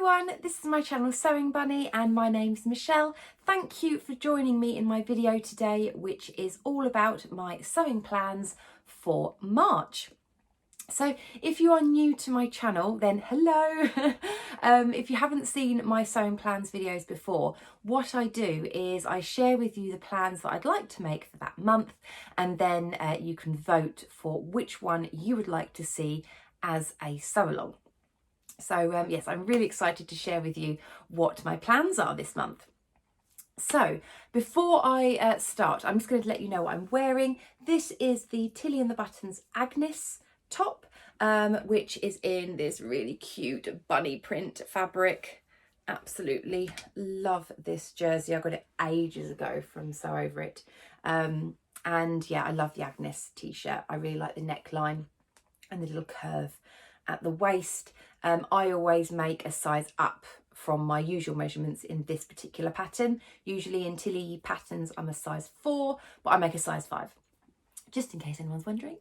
everyone, this is my channel Sewing Bunny and my name's Michelle. Thank you for joining me in my video today, which is all about my sewing plans for March. So if you are new to my channel, then hello. If you haven't seen my sewing plans videos before, what I do is I share with you the plans that I'd like to make for that month, and then you can vote for which one you would like to see as a sew along. So yes, I'm really excited to share with you what my plans are this month. So before I start, I'm just going to let you know what I'm wearing. This is the Tilly and the Buttons Agnes top, which is in this really cute bunny print fabric. Absolutely love this jersey. I got it ages ago from Sew Over It. And yeah, I love the Agnes t-shirt. I really like the neckline and the little curve at the waist. I always make a size up from my usual measurements in this particular pattern. Usually in Tilly patterns I'm a size 4, but I make a size 5, just in case anyone's wondering.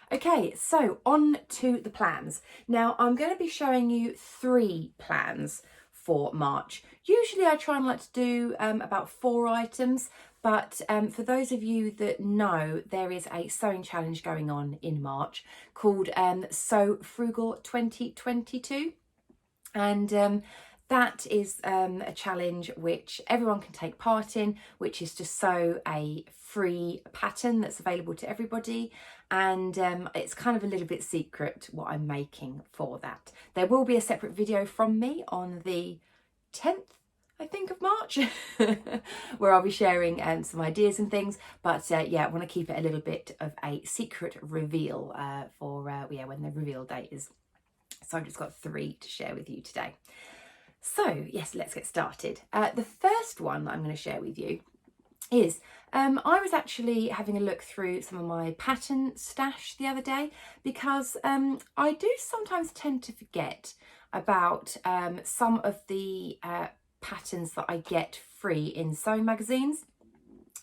Okay, so on to the plans. Now I'm going to be showing you 3 plans for March. Usually I try and like to do about 4 items, but for those of you that know, there is a sewing challenge going on in March called Sew Frugal 2022, and that is a challenge which everyone can take part in, which is to sew a free pattern that's available to everybody, and it's kind of a little bit secret what I'm making for that. There will be a separate video from me on the 10th, I think, of March, where I'll be sharing some ideas and things, but yeah, I want to keep it a little bit of a secret reveal for when the reveal date is. So I've just got 3 to share with you today. So yes, let's get started. The first one that I'm going to share with you is I was actually having a look through some of my pattern stash the other day, because I do sometimes tend to forget about some of the patterns that I get free in sewing magazines.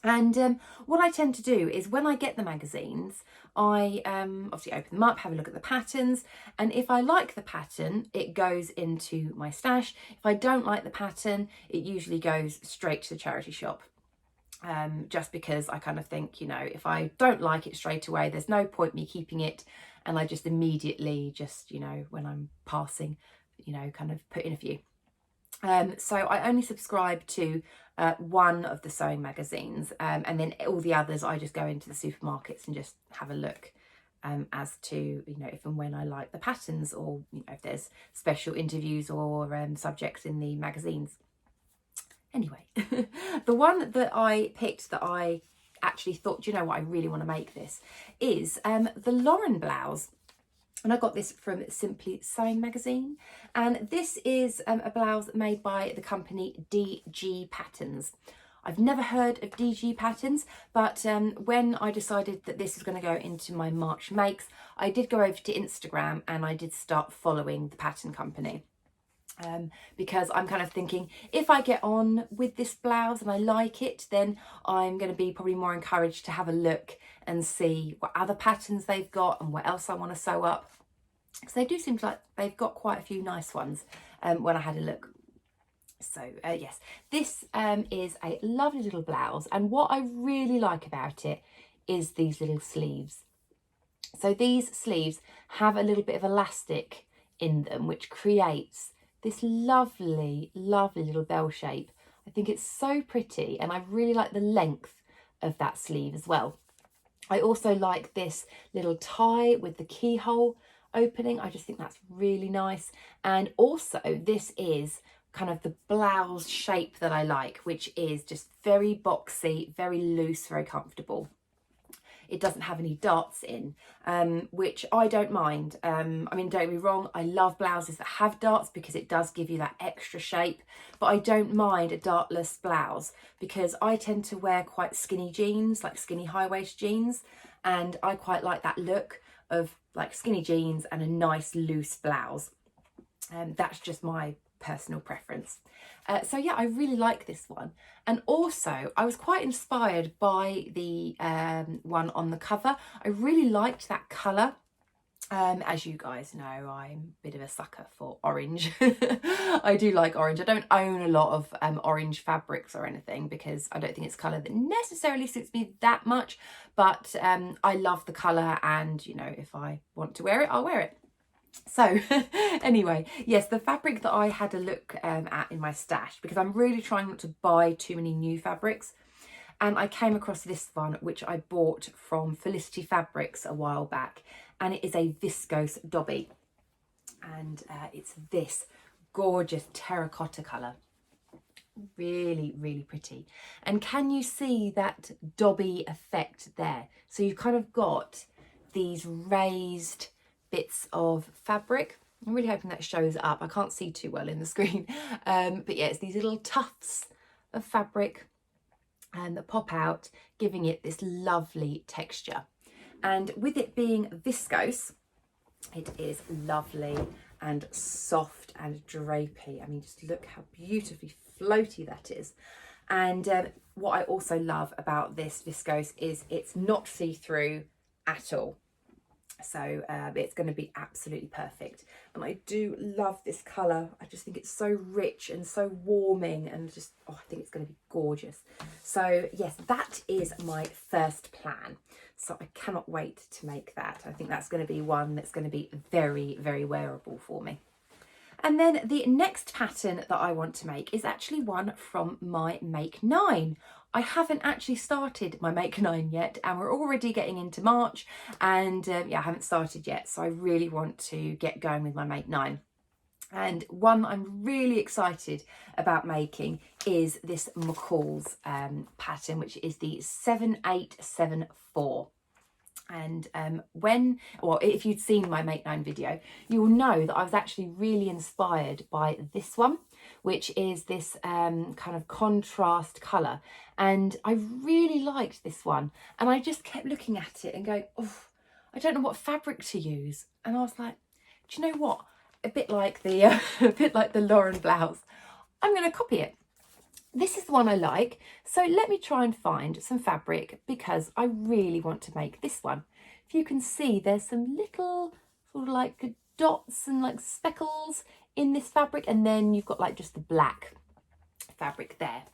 And what I tend to do is when I get the magazines, I obviously open them up, have a look at the patterns, and if I like the pattern, it goes into my stash. If I don't like the pattern, it usually goes straight to the charity shop. Just because I kind of think, you know, if I don't like it straight away, there's no point me keeping it, and I just immediately just, you know, when I'm passing, you know, kind of put in a few. So I only subscribe to one of the sewing magazines, and then all the others I just go into the supermarkets and just have a look as to, you know, if and when I like the patterns, or, you know, if there's special interviews or subjects in the magazines. Anyway, the one that I picked that I actually thought, do you know what, I really want to make this, is the Lauren blouse. And I got this from Simply Sewing magazine, and this is a blouse made by the company DG Patterns. I've never heard of DG Patterns, but when I decided that this was going to go into my March makes, I did go over to Instagram and I did start following the pattern company. Because I'm kind of thinking, if I get on with this blouse and I like it, then I'm going to be probably more encouraged to have a look and see what other patterns they've got and what else I want to sew up. So they do seem like they've got quite a few nice ones when I had a look. So yes, this is a lovely little blouse, and what I really like about it is these little sleeves. So these sleeves have a little bit of elastic in them, which creates this lovely, lovely little bell shape. I think it's so pretty, and I really like the length of that sleeve as well. I also like this little tie with the keyhole opening. I just think that's really nice. And also this is kind of the blouse shape that I like, which is just very boxy, very loose, very comfortable. It doesn't have any darts in, which I don't mind. I mean, don't get me wrong, I love blouses that have darts because it does give you that extra shape, but I don't mind a dartless blouse because I tend to wear quite skinny jeans, like skinny high waist jeans, and I quite like that look of like skinny jeans and a nice loose blouse. That's just my personal preference. So yeah, I really like this one. And also I was quite inspired by the one on the cover. I really liked that colour. As you guys know, I'm a bit of a sucker for orange. I do like orange. I don't own a lot of orange fabrics or anything because I don't think it's a colour that necessarily suits me that much, but I love the colour, and you know, if I want to wear it, I'll wear it. So anyway, yes, the fabric that I had a look at in my stash, because I'm really trying not to buy too many new fabrics, and I came across this one which I bought from Felicity Fabrics a while back, and it is a viscose dobby, and it's this gorgeous terracotta colour. Really, really pretty. And can you see that dobby effect there? So you've kind of got these raised bits of fabric. I'm really hoping that shows up. I can't see too well in the screen. But yeah, it's these little tufts of fabric that pop out, giving it this lovely texture. And with it being viscose, it is lovely and soft and drapey. I mean, just look how beautifully floaty that is. And what I also love about this viscose is it's not see-through at all. So it's going to be absolutely perfect. And I do love this colour. I just think it's so rich and so warming, and just, oh, I think it's going to be gorgeous. So yes, that is my first plan. So I cannot wait to make that. I think that's going to be one that's going to be very, very wearable for me. And then the next pattern that I want to make is actually one from my Make 9. I haven't actually started my Make 9 yet, and we're already getting into March, and yeah, I haven't started yet, so I really want to get going with my Make 9. And one I'm really excited about making is this McCall's pattern, which is the 7874. And if you'd seen my Make 9 video, you'll know that I was actually really inspired by this one, which is this kind of contrast colour. And I really liked this one, and I just kept looking at it and going, oh, I don't know what fabric to use. And I was like, do you know what? A bit like the Lauren blouse, I'm going to copy it. This is the one I like, so let me try and find some fabric because I really want to make this one. If you can see, there's some little sort of like dots and like speckles in this fabric, and then you've got like just the black fabric there.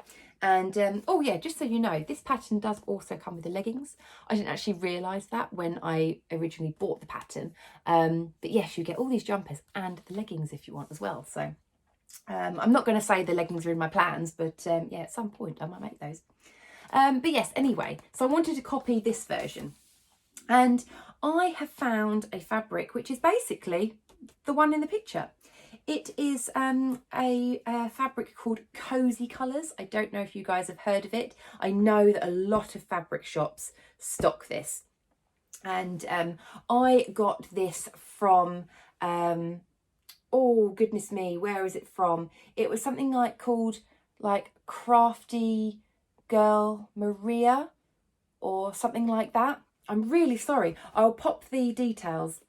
And oh yeah, just so you know, this pattern does also come with the leggings. I didn't actually realise that when I originally bought the pattern, but yes, you get all these jumpers and the leggings if you want as well. So I'm not going to say the leggings are in my plans, but yeah, at some point I might make those. But yes, anyway, so I wanted to copy this version, and I have found a fabric which is basically the one in the picture. It is a fabric called Cozy Colours. I don't know if you guys have heard of it. I know that a lot of fabric shops stock this, and I got this from oh goodness me, where is it from? It was something like called like Crafty Girl Maria or something like that. I'm really sorry. I'll pop the details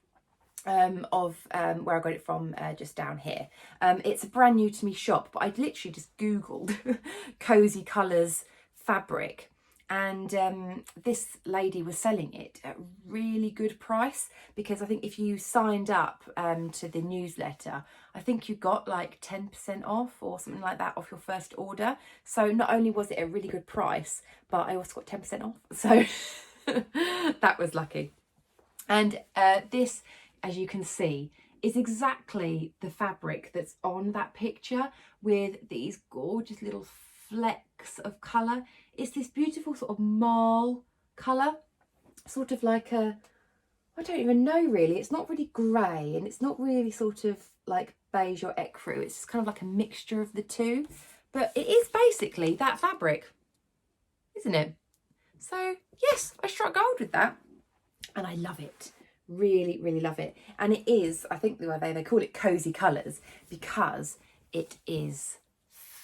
of where I got it from just down here. It's a brand new to me shop, but I literally just googled Cozy Colours fabric, and this lady was selling it at a really good price, because I think if you signed up to the newsletter, I think you got like 10% off or something like that off your first order. So not only was it a really good price, but I also got 10% off, so that was lucky. And this, as you can see, is exactly the fabric that's on that picture, with these gorgeous little flecks of colour. It's this beautiful sort of marl colour, sort of like a, I don't even know really, it's not really grey and it's not really sort of like beige or ecru, it's just kind of like a mixture of the two, but it is basically that fabric, isn't it? So yes, I struck gold with that and I love it. Really, really love it. And it is, I think they call it Cozy Colours because it is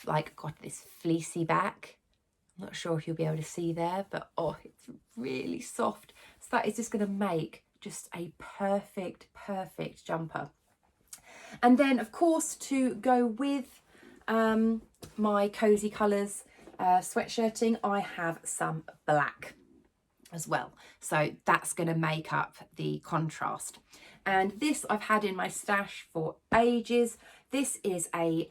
like got this fleecy back. I'm not sure if you'll be able to see there, but oh, it's really soft. So that is just going to make just a perfect jumper. And then of course, to go with my Cozy Colours sweatshirting, I have some black as well, so that's going to make up the contrast. And this I've had in my stash for ages. This is a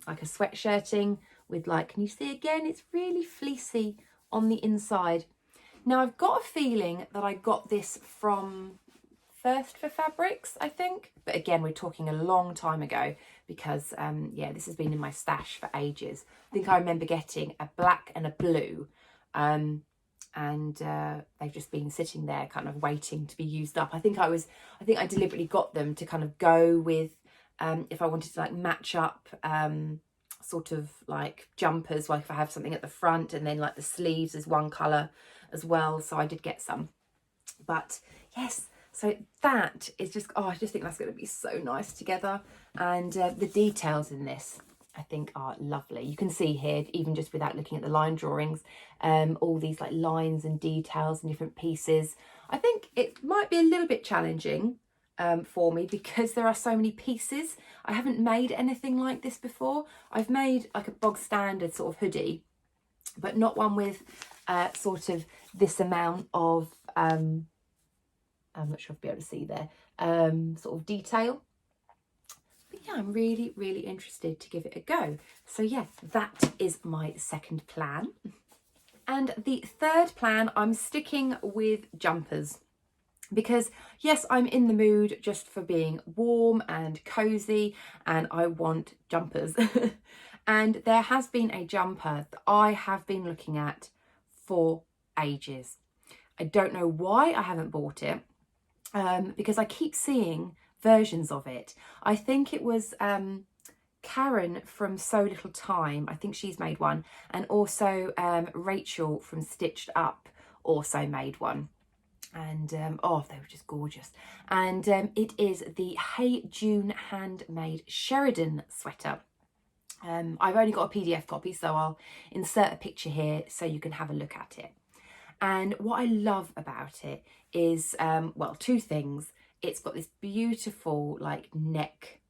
like a sweatshirting with, like, can you see again? It's really fleecy on the inside. Now I've got a feeling that I got this from Thirst for Fabrics, I think. But again, we're talking a long time ago because, yeah, this has been in my stash for ages. I think I remember getting a black and a blue. And they've just been sitting there kind of waiting to be used up. I think I deliberately got them to kind of go with, if I wanted to like match up sort of like jumpers, like if I have something at the front and then like the sleeves is one colour as well. So I did get some. But yes, so that is just, oh, I just think that's going to be so nice together. And the details in this, I think, are lovely. You can see here, even just without looking at the line drawings, all these like lines and details and different pieces. I think it might be a little bit challenging for me because there are so many pieces. I haven't made anything like this before. I've made like a bog standard sort of hoodie, but not one with sort of this amount of, I'm not sure if you'll be able to see there, sort of detail. But yeah, I'm really, really interested to give it a go. So yeah, that is my second plan. And the third plan, I'm sticking with jumpers. Because yes, I'm in the mood just for being warm and cozy, and I want jumpers. And there has been a jumper that I have been looking at for ages. I don't know why I haven't bought it, because I keep seeing versions of it. I think it was Karen from So Little Time. I think she's made one. And also Rachel from Stitched Up also made one. And oh, they were just gorgeous. And it is the Hey June handmade Sheridan sweater. I've only got a PDF copy, so I'll insert a picture here so you can have a look at it. And what I love about it is, well, two things. It's got this beautiful like neck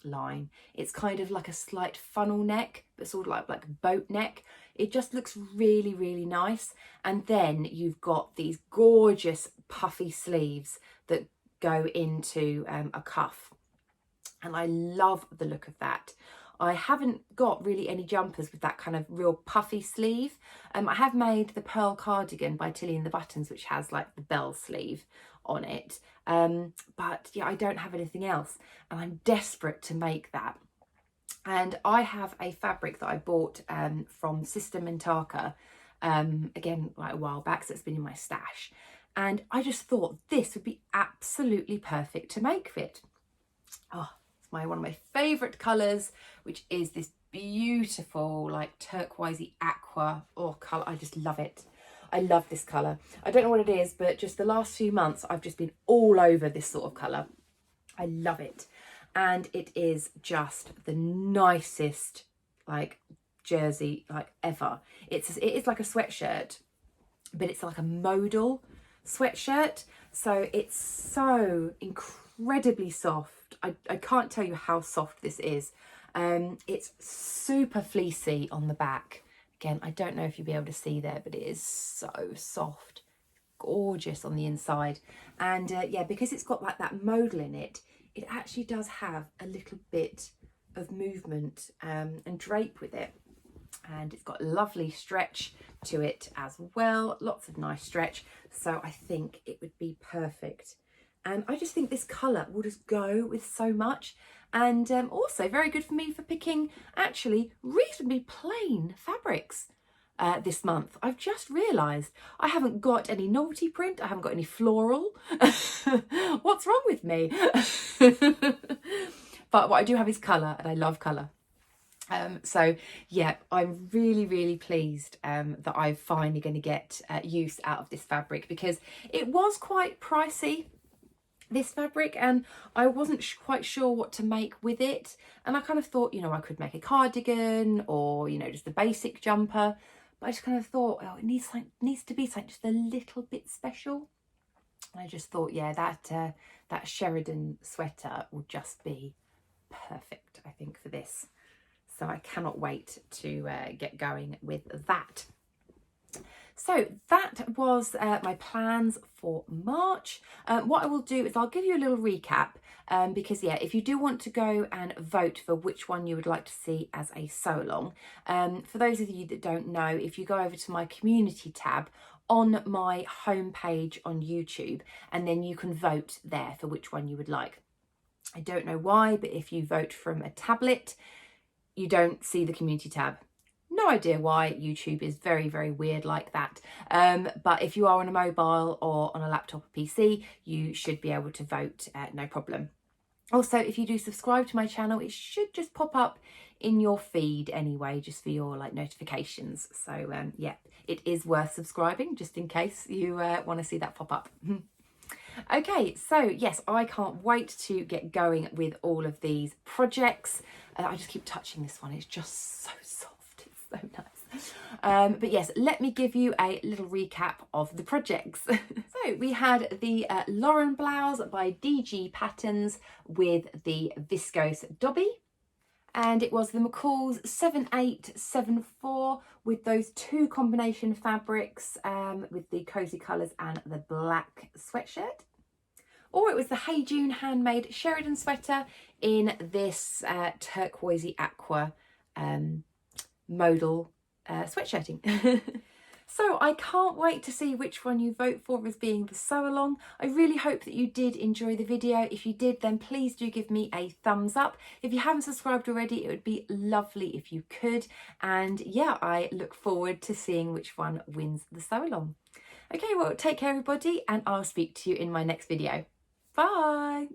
line. It's kind of like a slight funnel neck, but sort of like a boat neck. It just looks really, really nice. And then you've got these gorgeous puffy sleeves that go into a cuff. And I love the look of that. I haven't got really any jumpers with that kind of real puffy sleeve. I have made the Pearl Cardigan by Tilly and the Buttons, which has like the bell sleeve on it. But yeah, I don't have anything else. And I'm desperate to make that. And I have a fabric that I bought from Sister Mintaka, again, like a while back, so it's been in my stash. And I just thought this would be absolutely perfect to make fit. Oh, it's one of my favourite colours, which is this beautiful, like turquoisey aqua colour. I just love it. I love this colour. I don't know what it is, but just the last few months, I've just been all over this sort of colour. I love it. And it is just the nicest like jersey like ever. It is like a sweatshirt, but it's like a modal sweatshirt. So it's so incredibly soft. I can't tell you how soft this is. It's super fleecy on the back. Again, I don't know if you'll be able to see there, but it is so soft, gorgeous on the inside. And yeah, because it's got like that modal in it, it actually does have a little bit of movement and drape with it. And it's got lovely stretch to it as well. Lots of nice stretch. So I think it would be perfect. And I just think this colour will just go with so much. And also very good for me for picking actually reasonably plain fabrics this month. I've just realised I haven't got any novelty print. I haven't got any floral. What's wrong with me? But what I do have is colour, and I love colour. So yeah, I'm really, really pleased that I'm finally going to get use out of this fabric, because it was quite pricey, this fabric, and I wasn't quite sure what to make with it. And I kind of thought, you know, I could make a cardigan or, you know, just a basic jumper. But I just kind of thought, oh, it needs to be something just a little bit special. And I just thought, yeah, that Sheridan sweater would just be perfect, I think, for this. So I cannot wait to get going with that. So that was my plans for March. What I will do is I'll give you a little recap because yeah, if you do want to go and vote for which one you would like to see as a sew along, for those of you that don't know, if you go over to my community tab on my homepage on YouTube, and then you can vote there for which one you would like. I don't know why, but if you vote from a tablet, you don't see the community tab. No idea why. YouTube is very, very weird like that. But if you are on a mobile or on a laptop or PC, you should be able to vote, no problem. Also, if you do subscribe to my channel, it should just pop up in your feed anyway, just for your like notifications. So yeah, it is worth subscribing just in case you want to see that pop up. Okay, so yes, I can't wait to get going with all of these projects. I just keep touching this one, it's just so soft, it's so nice. But yes, let me give you a little recap of the projects. So we had the Lauren blouse by DG Patterns with the viscose Dobby. And it was the McCall's 7874 with those two combination fabrics with the cozy colours and the black sweatshirt. Or it was the Hey June handmade Sheridan sweater in this turquoisey aqua modal sweatshirting. So I can't wait to see which one you vote for as being the sew along. I really hope that you did enjoy the video. If you did, then please do give me a thumbs up. If you haven't subscribed already, it would be lovely if you could. And yeah, I look forward to seeing which one wins the sew along. Okay, well, take care everybody, and I'll speak to you in my next video. Bye.